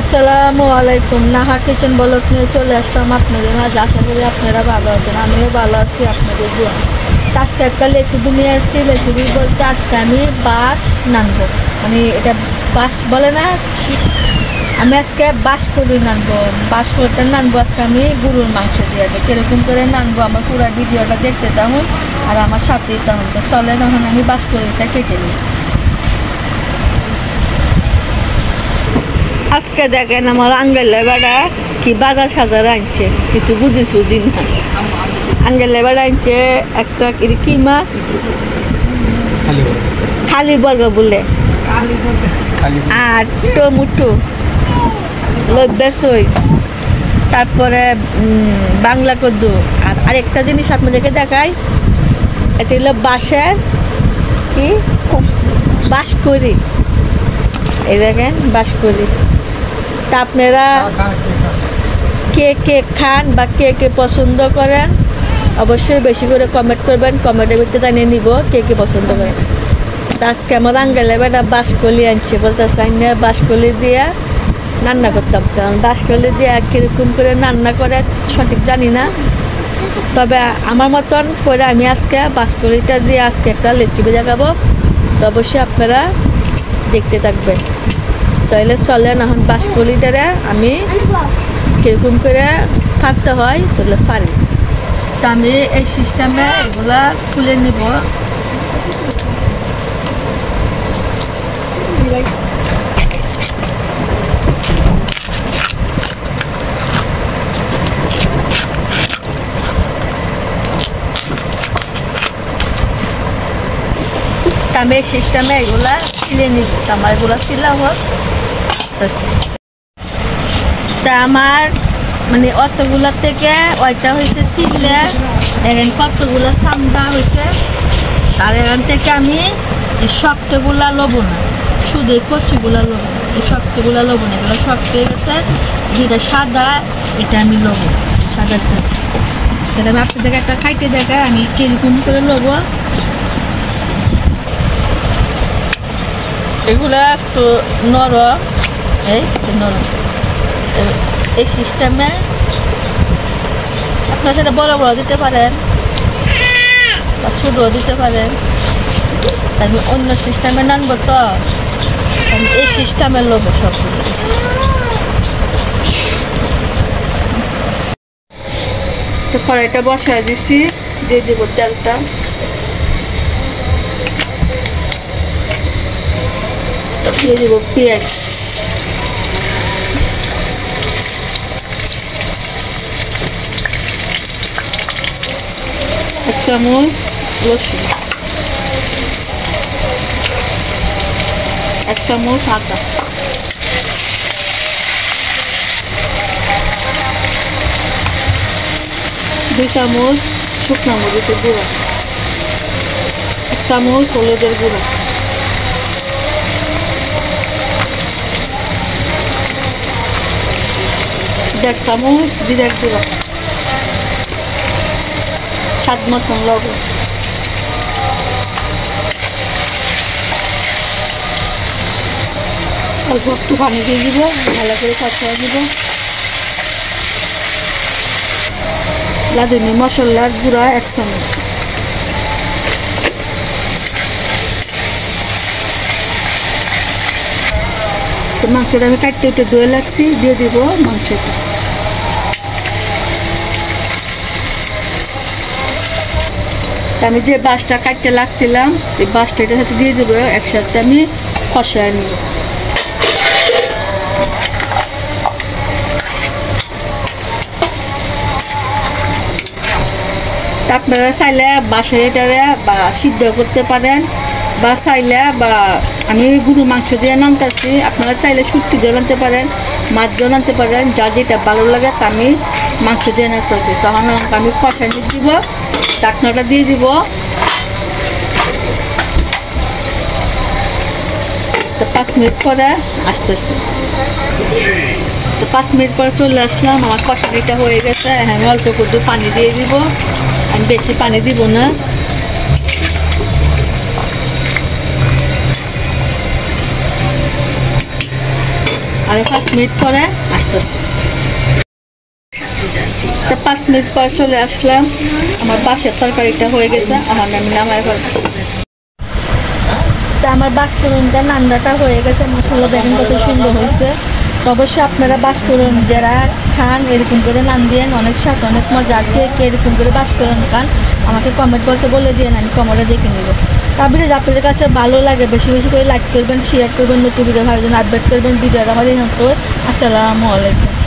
আসসালামু আলাইকুম। Naha kitchen blog নিয়ে চলে আসলাম আপনাদের মাঝে। আশা করি আপনারা ভালো আছেন, আমিও ভালো আছি আপনাদের দোয়া। আজকে একটা রেসিপি নিয়ে আসছি। রেসিপি বলতে আজকে আমি বাঁশ নানবো, মানে এটা বাঁশ বলে না, আমি আজকে বাঁশকড়ি নানবো। বাঁশকড়িটা নানবো আজকে আমি গরুর মাংস দিয়ে। কীরকম করে নানবো আমার পুরো ভিডিওটা দেখতে থাকুন আর আমার সাথেই থাকুন। তো চলেন এখন আমি বাঁশকড়িটা কেটে নিই। আজকে দেখেন আমার আঙ্গেলের বেড়া কি বাজার সাজার আনছে, কিছু বুঝি না। আঙ্গেলের বেড়া আনছে একটা কি মাছ, খালি বর্গ বলে, আর টমেটো লব্যাসই, তারপরে বাংলা কদ্দু। আর আরেকটা জিনিস আপনাদেরকে দেখাই, এটা হলো বাঁশের কি বাঁশকড়ি। এই দেখেন বাঁশকড়ি। তা আপনারা কে কে খান বা কে কে পছন্দ করেন অবশ্যই বেশি করে কমেন্ট করবেন। কমেন্টের ভিতরে জানিয়ে নিব কে কে পছন্দ করেন। তা আজকে আমার আঙ্গেলে বেটা বাঁশকড়ি আনছে, বলতেছে আইনে বাঁশকড়ি দিয়ে রান্না করতাম। কারণ বাঁশকড়ি দিয়ে কীরকম করে রান্না করে সঠিক জানি না, তবে আমার মতন করে আমি আজকে বাঁশকড়িটা দিয়ে আজকে একটা রেসিপি দেখাবো। তো অবশ্যই আপনারা দেখতে থাকবেন। তাহলে চলেন এখন বাঁশকড়িটারে আমি কীরকম করে ফাটতে হয় তাহলে ফাড়ি। তা আমি এই সিস্টেমে এগুলা খুলে নিব। আমি এই সিস্টেমে এগুলা ছিলে নিব। আমার এগুলা ছিলা হোক আস্তে আস্তে। তা আমার মানে অতগুলা থেকে ওইটা হয়েছে ছিলে, এখন কতগুলো চামড়া হয়েছে। তার এখান থেকে আমি এই শক্তগুলা লব না, শুধু এই কচিগুলা লব। এই শক্তগুলা লব না, এগুলো শক্ত হয়ে গেছে। যেটা সাদা এটা আমি লব, সাদাটা। তাহলে আমি আপনাদেরকে একটা খাইতে দেখাই আমি কিরকম করে লব। এগুলো একটু নরম, এই নরম। এই সিস্টেমে আপনারা সেটা বড় বড় দিতে পারেন বা ছোটও দিতে পারেন। আমি অন্য সিস্টেমে নানবো, তো আমি এই সিস্টেমে লব সবগুলো। তো কড়াইটা বসাই দিছি, দিয়ে দেব তেলটা। দিয়ে দেব পেঁয়াজ, এক চামচ রসুন, এক চামচ আদা, দুই চামচ শুকনো মরিচের গুঁড়া, এক চামচ হলুদের গুঁড়া, দেড় চামচ জিরার গুঁড়া, স্বাদ মতন লবণ। অল্প একটু পানি দিয়ে দিব, ভালো করে কষিয়ে দিব। রাঁধুনি মশলার গুঁড়া এক চামচ, তো মাংসটা আমি কাটতে উঠে ধুয়ে লাগছি, দিয়ে দিব মাংসটা। আমি যে বাঁশটা কাটতে লাগছিলাম এই বাঁশটা এটার সাথে দিয়ে দেবো, একসাথে আমি কষায় নিব। আপনারা চাইলে বাঁশের এটারে বা সিদ্ধ করতে পারেন, বা চাইলে বা আমি গরু মাংস দিয়ে নামতেছি, আপনারা চাইলে শুটকি দিয়ে নামতে পারেন, মাছ দিয়ে নামতে পারেন, যা যেটা ভালো লাগে তা আমি মাংস দিয়ে নামতেছি। তখন আমি কষায় দিব, ঢাকনাটা দিয়ে দিব। তো 5 মিনিট পরে আসতেছি। তো 5 মিনিট পরে চলে আসলাম, আমার কষানিটা হয়ে গেছে। আমি অল্প একটু পানি দিয়ে দিব, আমি বেশি পানি দিব না। আর 5 মিনিট পরে আসতেছি। 5 মিনিট পর চলে আসলাম, আমার বাঁশের তরকারিটা হয়ে গেছে, আমার আমি নামাই ফেলবো। তা আমার বাঁশকুড়নটা নান্দাটা হয়ে গেছে, মশলা দেখেন কত সুন্দর হয়েছে। তো অবশ্যই আপনারা বাঁশকুড়ন যারা খান এরকম করে নান দিয়েন, অনেক স্বাদ অনেক মজা। আর কে এরকম করে বাঁশকুড়ন খান আমাকে কমেন্ট বক্সে বলে দিয়েন, আমি কমেন্টে দেখে নিব। তারপরে যদি আপনাদের কাছে ভালো লাগে বেশি বেশি করে লাইক করবেন, শেয়ার করবেন, নতুন ভিডিও ভালো আপডেট করবেন। ভিডিওটা আমার এই হতো। আসসালামু আলাইকুম।